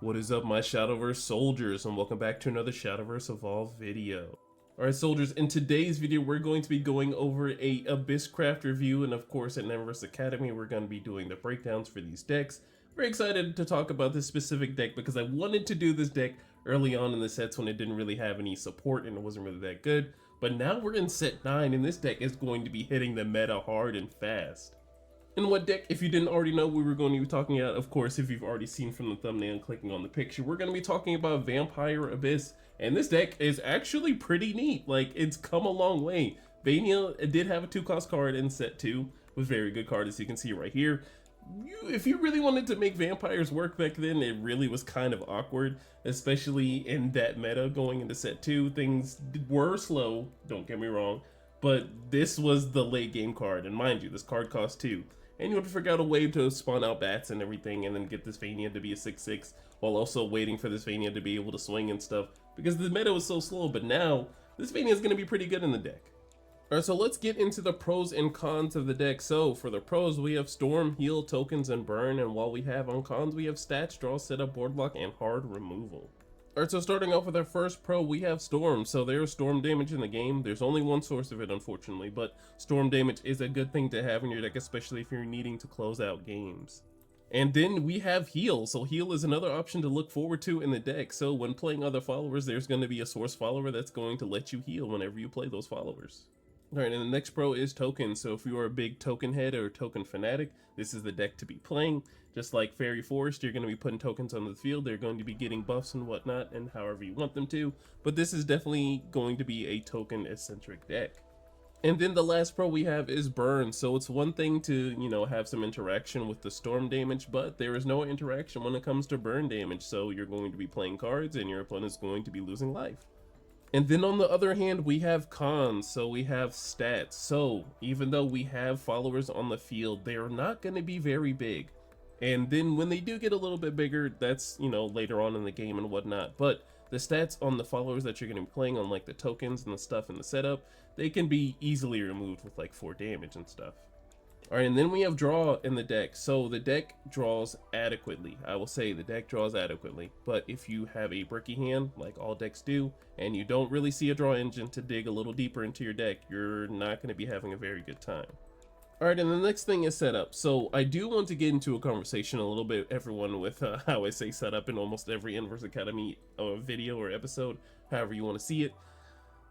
What is up, my Shadowverse soldiers, and welcome back to another Shadowverse Evolved video. Alright soldiers, in today's video we're going to be going over a Abysscraft review, and of course at Neververse Academy we're going to be doing the breakdowns for these decks. Very excited to talk about this specific deck because I wanted to do this deck early on in the sets when it didn't really have any support and it wasn't really that good. But now we're in set 9 and this deck is going to be hitting the meta hard and fast. And what deck, if you didn't already know, we were going to be talking about, of course, if you've already seen from the thumbnail and clicking on the picture, we're going to be talking about Vampire Abyss. And this deck is actually pretty neat. Like, it's come a long way. Vania did have a 2-cost card in set 2 with very good card, as you can see right here. If you really wanted to make vampires work back then, it really was kind of awkward, especially in that meta going into set 2. Things were slow, don't get me wrong, but this was the late game card. And mind you, this card cost 2. And you have to figure out a way to spawn out bats and everything and then get this Vania to be a 6/6 while also waiting for this Vania to be able to swing and stuff because the meta was so slow. But now this Vania is going to be pretty good in the deck. Alright, so let's get into the pros and cons of the deck. So for the pros, we have Storm, Heal, Tokens, and Burn. And while we have on cons, we have Stats, Draw, Setup, Board Lock, and Hard Removal. Alright, so starting off with our first pro, we have Storm. So there's Storm damage in the game. There's only one source of it, unfortunately, but Storm damage is a good thing to have in your deck, especially if you're needing to close out games. And then we have Heal. So Heal is another option to look forward to in the deck. So when playing other followers, there's going to be a source follower that's going to let you heal whenever you play those followers. Alright, and the next pro is Token. So if you are a big token head or token fanatic, this is the deck to be playing. Just like Fairy Forest, you're going to be putting tokens on the field. They're going to be getting buffs and whatnot, and however you want them to. But this is definitely going to be a token-eccentric deck. And then the last pro we have is Burn. So it's one thing to, have some interaction with the Storm damage, but there is no interaction when it comes to Burn damage. So you're going to be playing cards, and your opponent's going to be losing life. And then on the other hand, we have cons. So we have Stats. So even though we have followers on the field, they are not going to be very big. And then when they do get a little bit bigger, that's, later on in the game and whatnot. But the stats on the followers that you're going to be playing on, like the tokens and the stuff in the setup, they can be easily removed with like 4 damage and stuff. Alright, and then we have Draw in the deck. So the deck draws adequately. I will say the deck draws adequately. But if you have a bricky hand, like all decks do, and you don't really see a draw engine to dig a little deeper into your deck, you're not going to be having a very good time. Alright, and the next thing is setup. So I do want to get into a conversation a little bit, everyone, with how I say setup in almost every Neververse Academy video or episode, however you want to see it.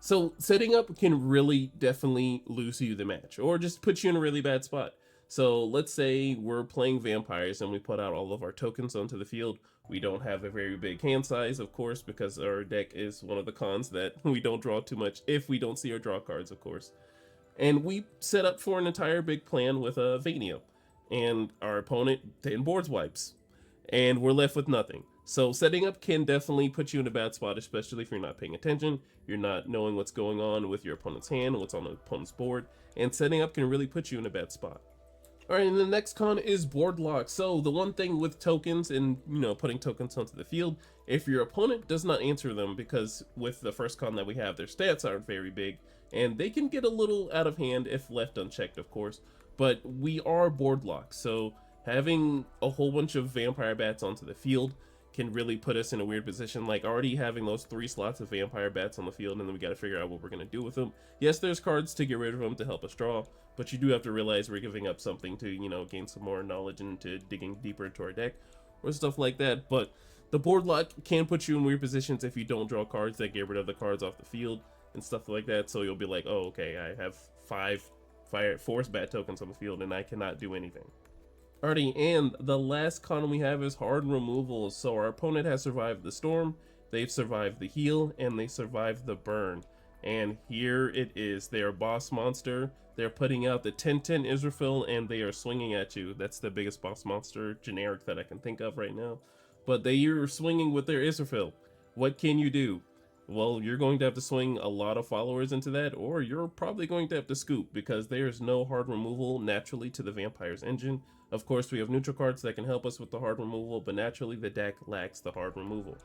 So setting up can really definitely lose you the match, or just put you in a really bad spot. So let's say we're playing vampires and we put out all of our tokens onto the field. We don't have a very big hand size, of course, because our deck is one of the cons that we don't draw too much if we don't see our draw cards, of course. And we set up for an entire big plan with a Vania, and our opponent then boards wipes, and we're left with nothing. So setting up can definitely put you in a bad spot, especially if you're not paying attention, you're not knowing what's going on with your opponent's hand, what's on the opponent's board, and setting up can really put you in a bad spot. Alright, and the next con is board lock. So the one thing with tokens and, putting tokens onto the field, if your opponent does not answer them, because with the first con that we have, their stats aren't very big, and they can get a little out of hand if left unchecked, of course, but we are board locked, so having a whole bunch of vampire bats onto the field can really put us in a weird position, like already having those 3 slots of vampire bats on the field, and then we got to figure out what we're going to do with them. Yes, there's cards to get rid of them to help us draw, but you do have to realize we're giving up something to, gain some more knowledge into digging deeper into our deck, or stuff like that. But the board lock can put you in weird positions if you don't draw cards that get rid of the cards off the field and stuff like that. So you'll be like, oh, okay, I have 5 force bat tokens on the field and I cannot do anything. Alrighty, and the last con we have is hard removal. So our opponent has survived the storm, they've survived the heal, and they survived the burn. And here it is, they are boss monster. They're putting out the 10/10 Israfil and they are swinging at you. That's the biggest boss monster generic that I can think of right now. But they are swinging with their Israfil. What can you do? Well, you're going to have to swing a lot of followers into that, or you're probably going to have to scoop, because there's no hard removal naturally to the vampire's engine. Of course, we have neutral cards that can help us with the hard removal, but naturally the deck lacks the hard removal.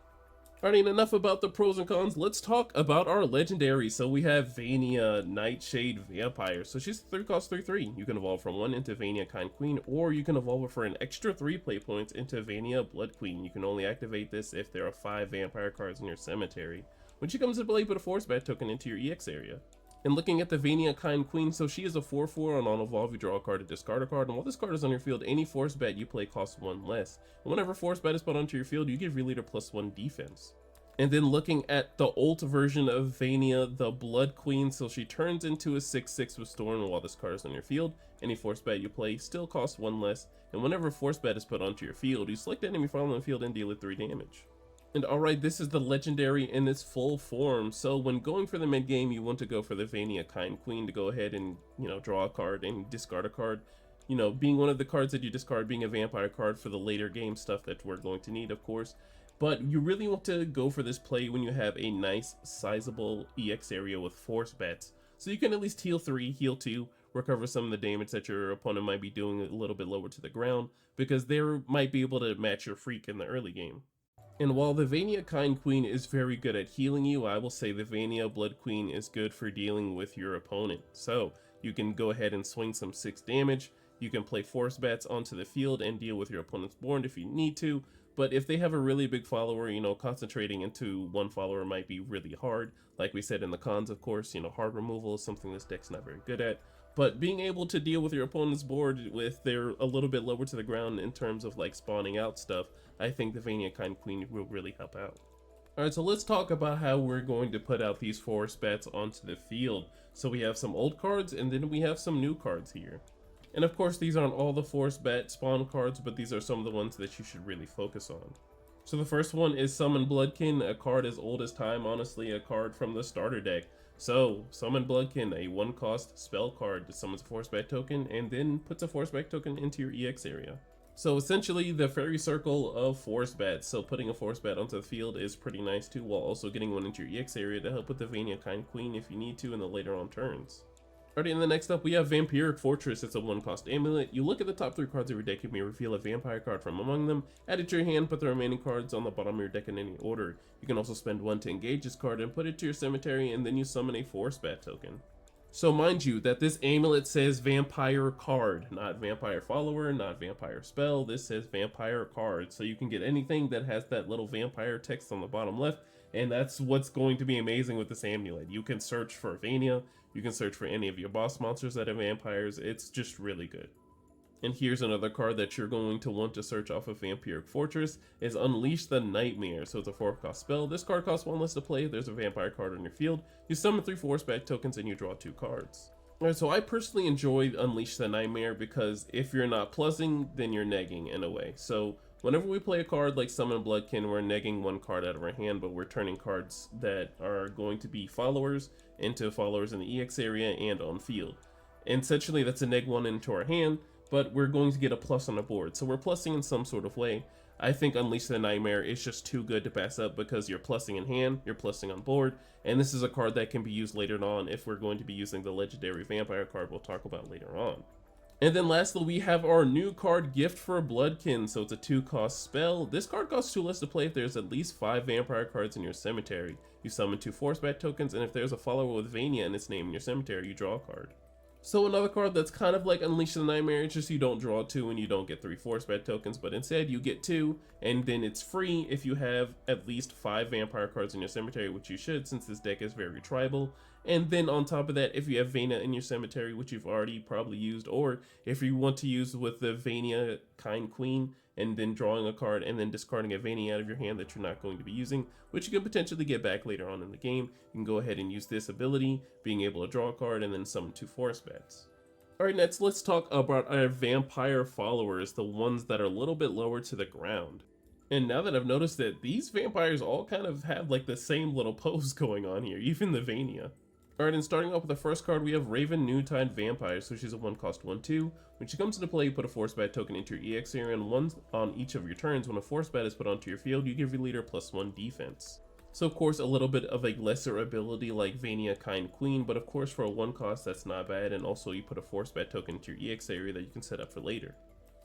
Alright, enough about the pros and cons, let's talk about our legendary. So we have Vania Nightshade Vampire. So she's 3 cost 3/3. You can evolve from 1 into Vania Kind Queen, or you can evolve her for an extra 3 play points into Vania Blood Queen. You can only activate this if there are 5 vampire cards in your cemetery. When she comes into play, put a Force Bat token into your EX area. And looking at the Vania Kind Queen, so she is a 4/4 on evolve, you draw a card to discard a card, and while this card is on your field, any Force Bat you play costs 1 less. And whenever Force Bat is put onto your field, you give your leader +1 defense. And then looking at the ult version of Vania, the Blood Queen, so she turns into a 6/6 with Storm, and while this card is on your field, any Force Bat you play still costs 1 less, and whenever Force Bat is put onto your field, you select the enemy following the field and deal it 3 damage. And alright, this is the legendary in its full form. So when going for the mid game, you want to go for the Vania Kind Queen to go ahead and, draw a card and discard a card. Being one of the cards that you discard, being a vampire card for the later game stuff that we're going to need, of course. But you really want to go for this play when you have a nice sizable EX area with Force Bats. So you can at least heal 3, heal 2, recover some of the damage that your opponent might be doing a little bit lower to the ground, because they might be able to match your freak in the early game. And while the Vania Kind Queen is very good at healing you, I will say the Vania Blood Queen is good for dealing with your opponent. So you can go ahead and swing some 6 damage, you can play Force Bats onto the field and deal with your opponent's board if you need to. But if they have a really big follower, concentrating into one follower might be really hard. Like we said in the cons, of course, hard removal is something this deck's not very good at. But being able to deal with your opponent's board with they're a little bit lower to the ground in terms of like spawning out stuff, I think the Vania Kind Queen will really help out. Alright, so let's talk about how we're going to put out these Force Bats onto the field. So we have some old cards and then we have some new cards here. And of course, these aren't all the Force Bat spawn cards, but these are some of the ones that you should really focus on. So the first one is Summon Bloodkin, a card as old as time, honestly, a card from the starter deck. So, Summon Bloodkin, a 1-cost spell card that summons a Force Bat token, and then puts a Force Bat token into your EX area. So essentially, the fairy circle of Force Bats, so putting a Force Bat onto the field is pretty nice too, while also getting one into your EX area to help with the Vania Kind Queen if you need to in the later on turns. Alright, and then next up we have Vampiric Fortress. It's a 1-cost amulet. You look at the top 3 cards of your deck, you may reveal a vampire card from among them, add it to your hand, put the remaining cards on the bottom of your deck in any order. You can also spend 1 to engage this card and put it to your cemetery, and then you summon a Force Bat token. So mind you that this amulet says vampire card, not vampire follower, not vampire spell. This says vampire card, so you can get anything that has that little vampire text on the bottom left, and that's what's going to be amazing with this amulet. You can search for Vania, you can search for any of your boss monsters that have vampires. It's just really good. And here's another card that you're going to want to search off of Vampiric Fortress, is Unleash the Nightmare. So it's a 4-cost spell. This card costs 1 less to play. If there's a vampire card on your field, you summon 3 Force Bat tokens and you draw 2 cards. Alright, so I personally enjoy Unleash the Nightmare because if you're not plussing, then you're negging in a way. So whenever we play a card like Summon Bloodkin, we're negging 1 card out of our hand, but we're turning cards that are going to be followers into followers in the EX area and on field. And essentially that's a neg 1 into our hand, but we're going to get a plus on the board, so we're plussing in some sort of way. I think Unleash the Nightmare is just too good to pass up because you're plussing in hand, you're plussing on board, and this is a card that can be used later on if we're going to be using the legendary vampire card we'll talk about later on. And then lastly, we have our new card, Gift for Bloodkin. So it's a 2-cost spell. This card costs 2 less to play if there's at least 5 vampire cards in your cemetery. You summon 2 Force Bat tokens, and if there's a follower with Vania in its name in your cemetery, you draw a card. So another card that's kind of like Unleash the Nightmare, it's just you don't draw 2 and you don't get 3 Force Bat tokens, but instead you get 2, and then it's free if you have at least 5 vampire cards in your cemetery, which you should since this deck is very tribal. And then on top of that, if you have Vania in your cemetery, which you've already probably used, or if you want to use with the Vania Kind Queen, and then drawing a card and then discarding a Vania out of your hand that you're not going to be using, which you can potentially get back later on in the game, you can go ahead and use this ability, being able to draw a card and then summon 2 Force Bats. Alright, next let's talk about our vampire followers, the ones that are a little bit lower to the ground. And now that I've noticed that these vampires all kind of have like the same little pose going on here, even the Vania. Alright, and starting off with the first card, we have Raven Noontide Vampire. So she's a 1-cost 1/2. When she comes into play, you put a Force Bat token into your EX area, and 1 on each of your turns. When a Force Bat is put onto your field, you give your leader +1 defense. So of course, a little bit of a lesser ability like Vania Kind Queen, but of course for a 1-cost, that's not bad. And also you put a Force Bat token into your EX area that you can set up for later.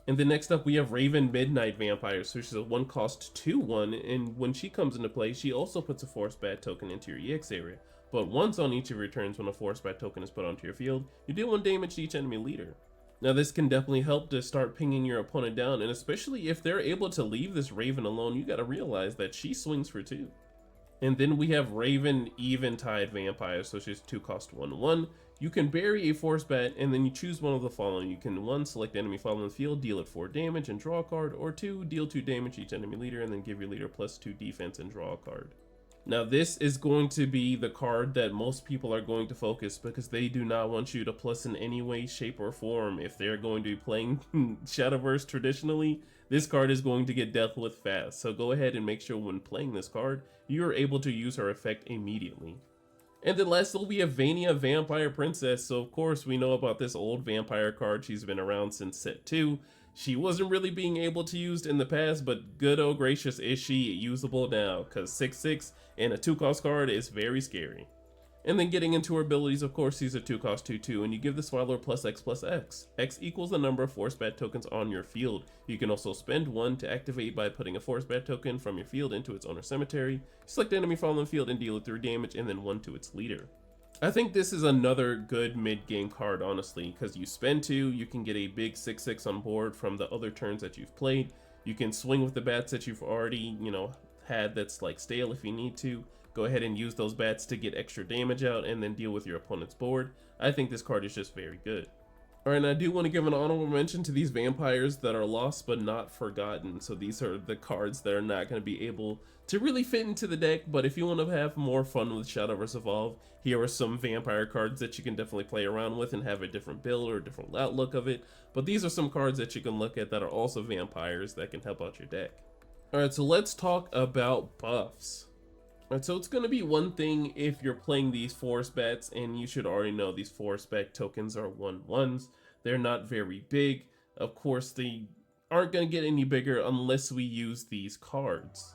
And then next up we have Raven Midnight Vampire. So she's a 1-cost 2/1, and when she comes into play, she also puts a Force Bat token into your EX area. But once on each of your turns when a Force Bat token is put onto your field, you deal 1 damage to each enemy leader. Now this can definitely help to start pinging your opponent down, and especially if they're able to leave this Raven alone, you gotta realize that she swings for 2. And then we have Raven Eventide Vampire, so she's 2-cost 1/1. You can bury a Force Bat, and then you choose one of the following. You can 1, select the enemy following the field, deal it 4 damage and draw a card, or 2, deal 2 damage to each enemy leader, and then give your leader +2 defense and draw a card. Now this is going to be the card that most people are going to focus, because they do not want you to plus in any way, shape, or form. If they're going to be playing Shadowverse traditionally, this card is going to get dealt with fast. So go ahead and make sure when playing this card, you are able to use her effect immediately. And then lastly, we have Vania Vampire Princess. So of course we know about this old vampire card. She's been around since set 2. She wasn't really being able to use in the past, but good oh gracious is she usable now, because 6/6 and a 2-cost card is very scary. And then getting into her abilities, of course, she's a 2-cost 2/2, and you give this follower +X+X. X equals the number of Force Bat tokens on your field. You can also spend 1 to activate by putting a Force Bat token from your field into its owner's cemetery. Select the enemy following the field and deal it 3 damage, and then 1 to its leader. I think this is another good mid-game card, honestly, because you spend 2, you can get a big 6/6 on board from the other turns that you've played. You can swing with the bats that you've already, had that's like stale if you need to. Go ahead and use those bats to get extra damage out and then deal with your opponent's board. I think this card is just very good. Alright, and I do want to give an honorable mention to these vampires that are lost but not forgotten. So these are the cards that are not going to be able to really fit into the deck, but if you want to have more fun with Shadowverse Evolve, here are some vampire cards that you can definitely play around with and have a different build or a different outlook of it. But these are some cards that you can look at that are also vampires that can help out your deck. Alright, so let's talk about buffs. Alright, so it's going to be one thing if you're playing these Force Bats, and you should already know these Force Bat tokens are 1/1s. They're not very big. Of course, they aren't going to get any bigger unless we use these cards.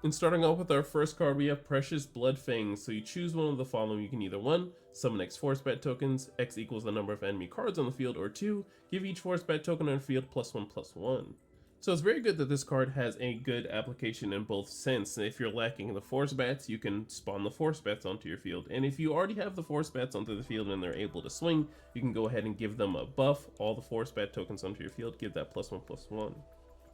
And starting off with our first card, we have Precious Bloodfang. So you choose one of the following. You can either 1, summon X Force Bat tokens, X equals the number of enemy cards on the field, or 2, give each Force Bat token on the field +1/+1. So it's very good that this card has a good application in both sense. If you're lacking the Force Bats, you can spawn the Force Bats onto your field. And if you already have the Force Bats onto the field and they're able to swing, you can go ahead and give them a buff. All the Force Bat tokens onto your field, give that +1/+1.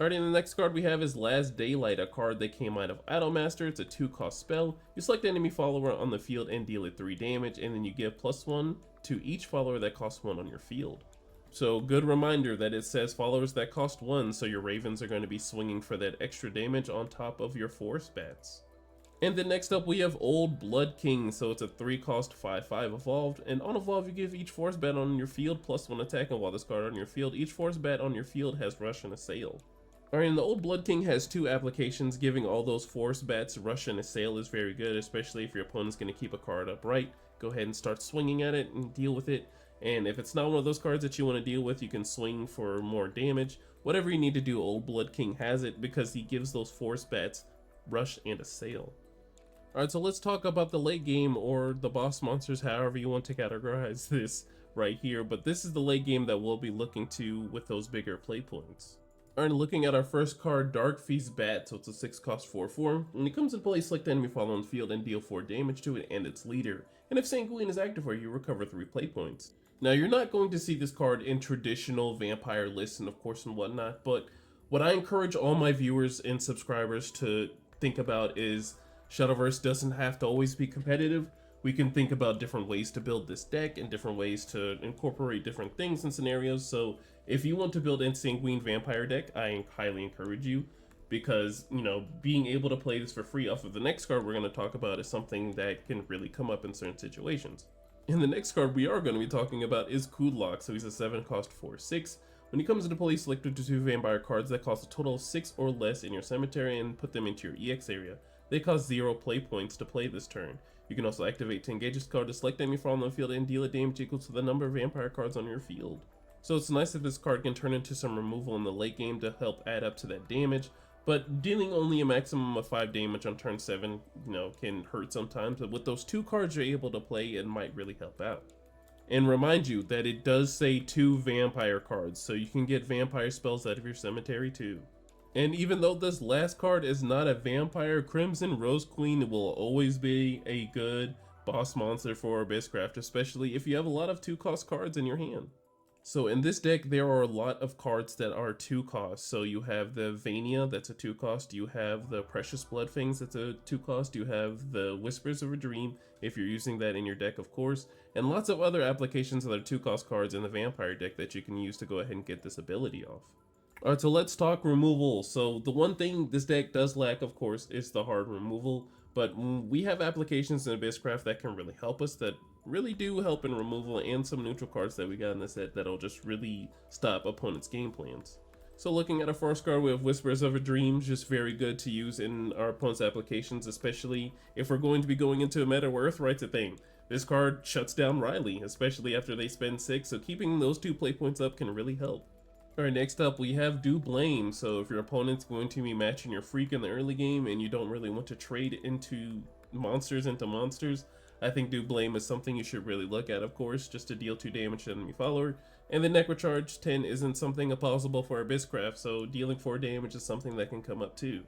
Alright, and the next card we have is Last Daylight, a card that came out of Idolmaster. It's a 2-cost spell. You select the enemy follower on the field and deal it 3 damage, and then you give +1 to each follower that costs 1 on your field. So good reminder that it says followers that cost 1, so your Ravens are going to be swinging for that extra damage on top of your Force Bats. And then next up we have Old Blood King, so it's a 3-cost 5/5 evolved, and on evolve you give each Force Bat on your field +1 attack, and while this card on your field, each Force Bat on your field has Rush and Assail. Alright, and the Old Blood King has 2 applications. Giving all those Force Bats Rush and Assail is very good, especially if your opponent's going to keep a card upright. Go ahead and start swinging at it and deal with it. And if it's not one of those cards that you want to deal with, you can swing for more damage. Whatever you need to do, Old Blood King has it because he gives those Force Bats Rush and Assail. Alright, so let's talk about the late game, or the boss monsters, however you want to categorize this right here. But this is the late game that we'll be looking to with those bigger play points. Alright, looking at our first card, Dark Feast Bat, so it's a 6-cost 4/4. When it comes in play, select the enemy following the field and deal 4 damage to it and its leader. And if Sanguine is active for you, recover 3 play points. Now, you're not going to see this card in traditional vampire lists and of course and whatnot, but what I encourage all my viewers and subscribers to think about is Shadowverse doesn't have to always be competitive. We can think about different ways to build this deck and different ways to incorporate different things and scenarios. So if you want to build a Sanguine vampire deck, I highly encourage you, because, being able to play this for free off of the next card we're going to talk about is something that can really come up in certain situations. And the next card we are going to be talking about is Kudlok, so he's a 7-cost 4/6. When he comes into play, select 2 vampire cards that cost a total of 6 or less in your cemetery and put them into your EX area. They cost 0 play points to play this turn. You can also activate to engage this card to select enemy from the field and deal a damage equal to the number of vampire cards on your field. So it's nice that this card can turn into some removal in the late game to help add up to that damage, but dealing only a maximum of 5 damage on turn 7, can hurt sometimes, but with those 2 cards you're able to play, it might really help out. And remind you that it does say 2 vampire cards, so you can get vampire spells out of your cemetery too. And even though this last card is not a vampire, Crimson Rose Queen will always be a good boss monster for Abysscraft, especially if you have a lot of 2-cost cards in your hand. So in this deck, there are a lot of cards that are 2-cost. So you have the Vania, that's a 2-cost. You have the Precious Blood Fangs, that's a 2-cost. You have the Whispers of a Dream, if you're using that in your deck, of course. And lots of other applications of the 2-cost cards in the Vampire deck that you can use to go ahead and get this ability off. Alright, so let's talk removal. So the one thing this deck does lack, of course, is the hard removal. But we have applications in Abysscraft that can really help us, that really do help in removal, and some neutral cards that we got in the set that'll just really stop opponents' game plans. So looking at our first card, we have Whispers of a Dream, just very good to use in our opponent's applications, especially if we're going to be going into a meta where Earthright's a thing. This card shuts down Riley, especially after they spend 6, so keeping those 2 play points up can really help. Alright, next up we have Do Blame. So if your opponent's going to be matching your Freak in the early game and you don't really want to trade into monsters, I think Do Blame is something you should really look at, of course, just to deal 2 damage to enemy follower. And the Necrocharge 10 isn't something impossible for Abysscraft, so dealing 4 damage is something that can come up too.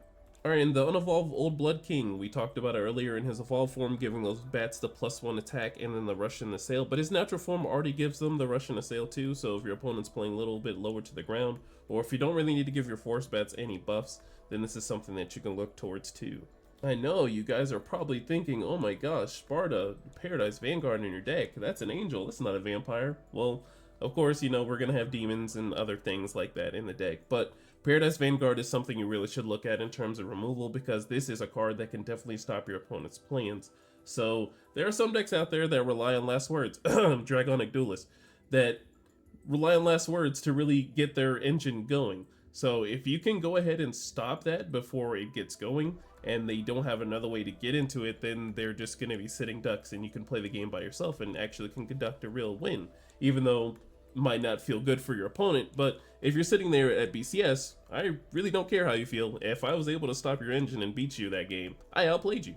Alright, and the unevolved Old Blood King, we talked about earlier in his evolved form, giving those bats the +1 attack and then the rush and assail, but his natural form already gives them the rush and assail too, so if your opponent's playing a little bit lower to the ground, or if you don't really need to give your force bats any buffs, then this is something that you can look towards too. I know, you guys are probably thinking, oh my gosh, Sparta, Paradise Vanguard in your deck, that's an angel, that's not a vampire. Well, of course, you know, we're gonna have demons and other things like that in the deck, but Paradise Vanguard is something you really should look at in terms of removal, because this is a card that can definitely stop your opponent's plans. So there are some decks out there that rely on last words, Dragonic Duelist, that rely on last words to really get their engine going. So if you can go ahead and stop that before it gets going, and they don't have another way to get into it, then they're just going to be sitting ducks, and you can play the game by yourself and actually can conduct a real win, even though might not feel good for your opponent. But if you're sitting there at BCS, I really don't care how you feel. If I was able to stop your engine and beat you that game, I outplayed you.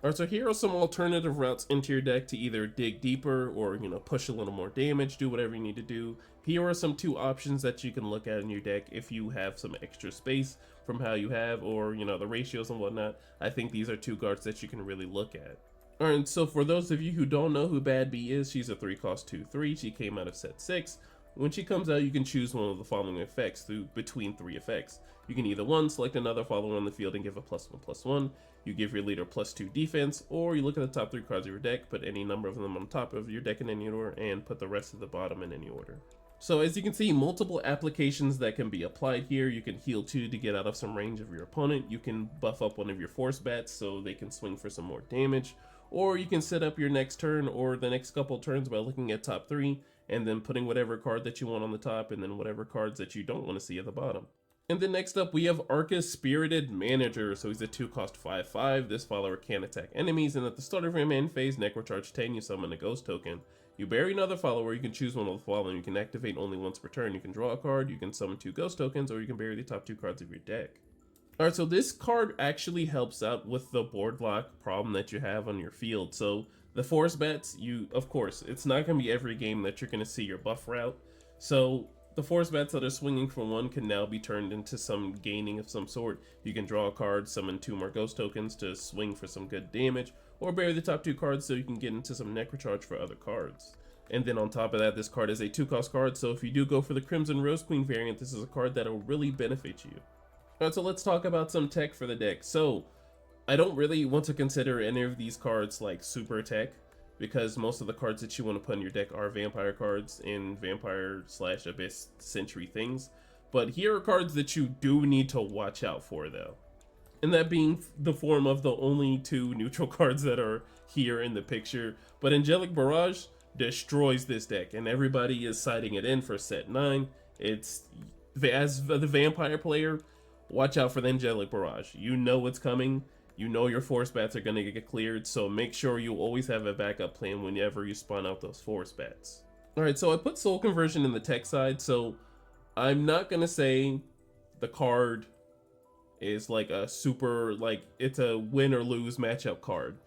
Alright, so here are some alternative routes into your deck to either dig deeper or, you know, push a little more damage, do whatever you need to do. Here are some 2 options that you can look at in your deck if you have some extra space from how you have, or, you know, the ratios and whatnot. I think these are 2 cards that you can really look at. Alright, so for those of you who don't know who Bad Bee is, she's a 3-cost 2/3. She came out of set 6. When she comes out, you can choose one of the following effects between 3 effects. You can either 1, select another follower on the field and give a +1/+1. You give your leader +2 defense, or you look at the top 3 cards of your deck, put any number of them on top of your deck in any order, and put the rest at the bottom in any order. So as you can see, multiple applications that can be applied here. You can heal 2 to get out of some range of your opponent. You can buff up one of your force bats so they can swing for some more damage. Or you can set up your next turn or the next couple turns by looking at top 3 and then putting whatever card that you want on the top and then whatever cards that you don't want to see at the bottom. And then next up we have Arcus Spirited Manager. So he's a 2-cost 5/5. This follower can attack enemies, and at the start of your main phase, Necrocharge 10, you summon a ghost token. You bury another follower, you can choose one of the following. You can activate only once per turn, you can draw a card, you can summon 2 ghost tokens, or you can bury the top 2 cards of your deck. Alright, so this card actually helps out with the board lock problem that you have on your field. So the force bats, of course, it's not going to be every game that you're going to see your buff route. So the force bats that are swinging for 1 can now be turned into some gaining of some sort. You can draw a card, summon 2 more ghost tokens to swing for some good damage, or bury the top 2 cards so you can get into some Necrocharge for other cards. And then on top of that, this card is a 2-cost card, so if you do go for the Crimson Rose Queen variant, this is a card that will really benefit you. Alright, so let's talk about some tech for the deck. So I don't really want to consider any of these cards like super tech, because most of the cards that you want to put in your deck are vampire cards and vampire/abyss century things. But here are cards that you do need to watch out for though. And that being the form of the only 2 neutral cards that are here in the picture. But Angelic Barrage destroys this deck, and everybody is citing it in for set 9. As the vampire player, watch out for the Angelic Barrage. You know what's coming. You know your force bats are going to get cleared, so make sure you always have a backup plan whenever you spawn out those force bats. Alright, so I put Soul Conversion in the tech side, so I'm not going to say the card is like a super, like, it's a win or lose matchup card.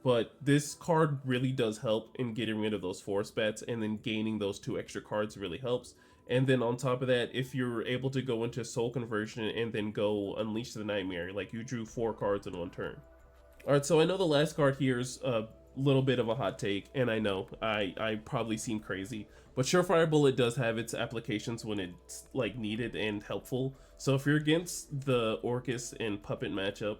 but this card really does help in getting rid of those force bats, and then gaining those 2 extra cards really helps. And then on top of that, if you're able to go into soul conversion and then go unleash the nightmare, like you drew 4 cards in 1 turn. All right, so I know the last card here is a little bit of a hot take, and I know I probably seem crazy, but Surefire Bullet does have its applications when it's like needed and helpful. So if you're against the Orcus and Puppet matchup,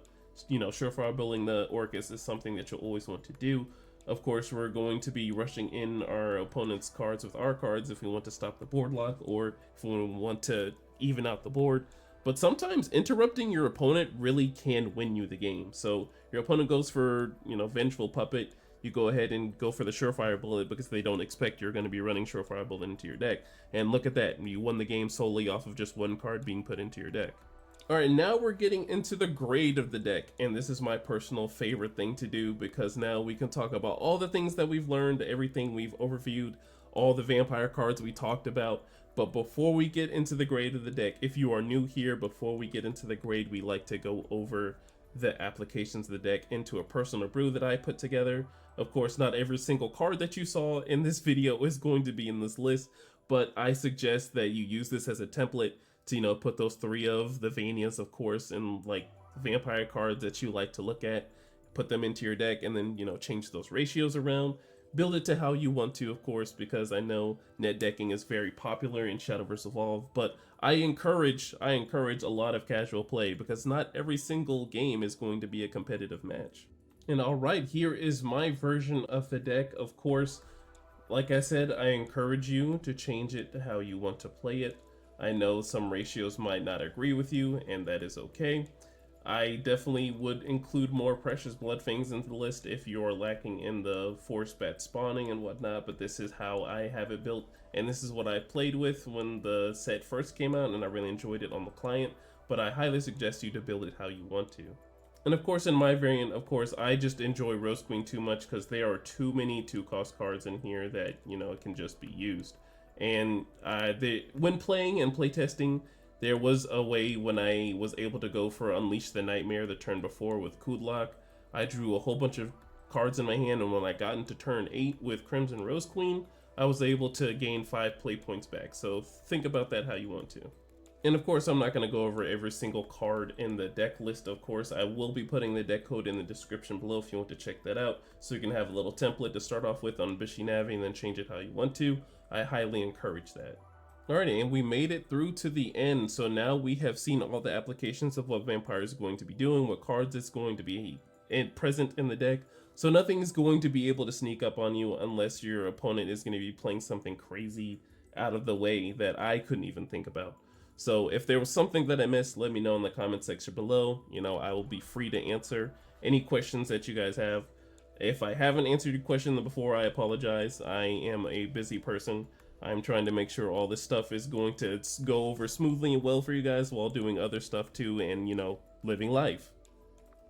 you know, Surefire Bulleting the Orcus is something that you'll always want to do. Of course, we're going to be rushing in our opponent's cards with our cards if we want to stop the board lock, or if we want to even out the board. But sometimes interrupting your opponent really can win you the game. So your opponent goes for, you know, Vengeful Puppet, you go ahead and go for the Surefire Bullet because they don't expect you're going to be running Surefire Bullet into your deck. And look at that, you won the game solely off of just 1 card being put into your deck. Alright, now we're getting into the grade of the deck, and this is my personal favorite thing to do because now we can talk about all the things that we've learned, everything we've overviewed, all the vampire cards we talked about. But before we get into the grade of the deck, if you are new here, before we get into the grade, we like to go over the applications of the deck into a personal brew that I put together. Of course, not every single card that you saw in this video is going to be in this list, but I suggest that you use this as a template to, you know, put those 3 of the Vanias, of course, and like vampire cards that you like to look at, put them into your deck, and then, you know, change those ratios around. Build it to how you want to, of course, because I know net decking is very popular in Shadowverse Evolve, but I encourage a lot of casual play because not every single game is going to be a competitive match. And alright, here is my version of the deck. Of course, like I said, I encourage you to change it to how you want to play it. I know some ratios might not agree with you, and that is okay. I definitely would include more Precious Bloodfangs into the list if you're lacking in the force bat spawning and whatnot, but this is how I have it built, and this is what I played with when the set first came out, and I really enjoyed it on the client, but I highly suggest you to build it how you want to. And of course, in my variant, of course, I just enjoy Rose Queen too much because there are too many 2-cost cards in here that, you know, it can just be used. And when playing and playtesting, there was a way when I was able to go for Unleash the Nightmare the turn before with Kudlock. I drew a whole bunch of cards in my hand, and when I got into turn 8 with Crimson Rose Queen, I was able to gain 5 play points back. So think about that how you want to. And of course, I'm not going to go over every single card in the deck list, of course. I will be putting the deck code in the description below if you want to check that out, so you can have a little template to start off with on Bishi Navi and then change it how you want to. I highly encourage that. Alrighty, and we made it through to the end, so now we have seen all the applications of what Vampire is going to be doing, what cards it's going to be present in the deck, so nothing is going to be able to sneak up on you unless your opponent is going to be playing something crazy out of the way that I couldn't even think about. So if there was something that I missed, let me know in the comment section below. You know, I will be free to answer any questions that you guys have. If I haven't answered your question before, I apologize. I am a busy person. I'm trying to make sure all this stuff is going to go over smoothly and well for you guys while doing other stuff too, and, you know, living life.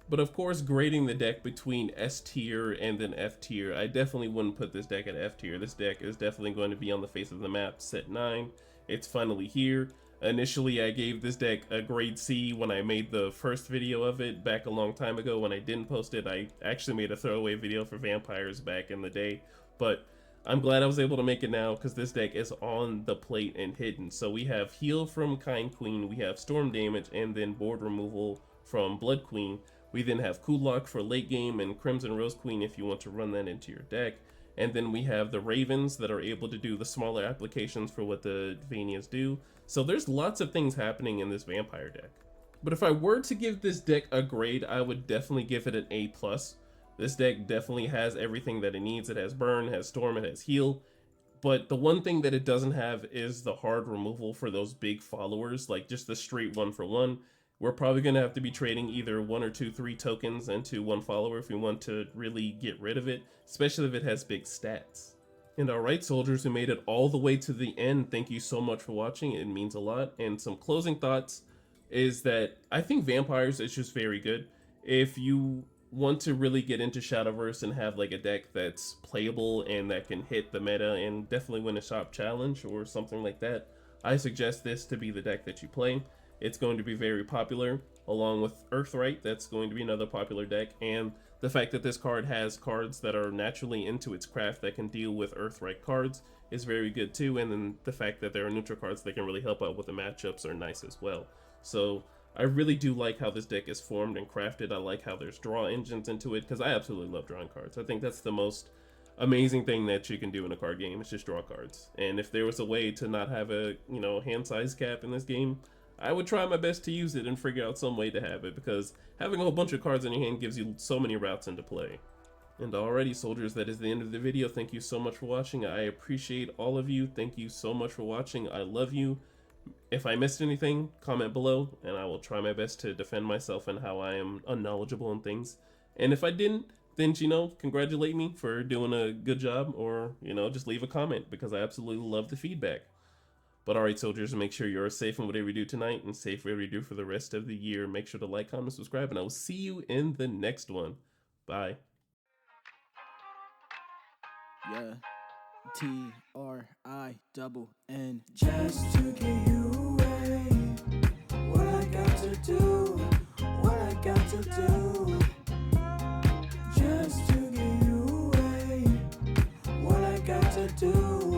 But of course, grading the deck between S tier and then F tier, I definitely wouldn't put this deck at F tier. This deck is definitely going to be on the face of the map, set 9. It's finally here. Initially, I gave this deck a grade C when I made the first video of it back a long time ago. When I didn't post it, I actually made a throwaway video for vampires back in the day, but I'm glad I was able to make it now because this deck is on the plate and hidden. So we have heal from Kind Queen, we have storm damage, and then board removal from Blood Queen. We then have Kudlock for late game and Crimson Rose Queen if you want to run that into your deck. And then we have the Ravens that are able to do the smaller applications for what the Vanias do. So there's lots of things happening in this vampire deck. But if I were to give this deck a grade, I would definitely give it an A+. This deck definitely has everything that it needs. It has burn, it has storm, it has heal. But the one thing that it doesn't have is the hard removal for those big followers, like just the straight 1-for-1. We're probably going to have to be trading either 1 or 2, 3 tokens into one follower if we want to really get rid of it, especially if it has big stats. And alright, soldiers who made it all the way to the end, thank you so much for watching. It means a lot. And some closing thoughts is that I think Vampires is just very good. If you want to really get into Shadowverse and have like a deck that's playable and that can hit the meta and definitely win a shop challenge or something like that, I suggest this to be the deck that you play. It's going to be very popular. along with Earthright. That's going to be another popular deck, and the fact that this card has cards that are naturally into its craft that can deal with Earthright cards is very good too, and then the fact that there are neutral cards that can really help out with the matchups are nice as well. So I really do like how this deck is formed and crafted. I like how there's draw engines into it, because I absolutely love drawing cards. I think that's the most amazing thing that you can do in a card game. It's just draw cards. And if there was a way to not have a, you know, hand size cap in this game, I would try my best to use it and figure out some way to have it, because having a whole bunch of cards in your hand gives you so many routes into play. And alrighty, soldiers, that is the end of the video. Thank you so much for watching. I appreciate all of you. Thank you so much for watching. I love you. If I missed anything, comment below, and I will try my best to defend myself and how I am unknowledgeable in things. And if I didn't, then, you know, congratulate me for doing a good job, or, you know, just leave a comment, because I absolutely love the feedback. But alright, soldiers, make sure you're safe in whatever you do tonight, and safe whatever you do for the rest of the year. Make sure to like, comment, subscribe, and I will see you in the next one. Bye. Yeah. TRINN. Just to get you away. What I got to do. What I got to do. Just to get you away. What I got to do.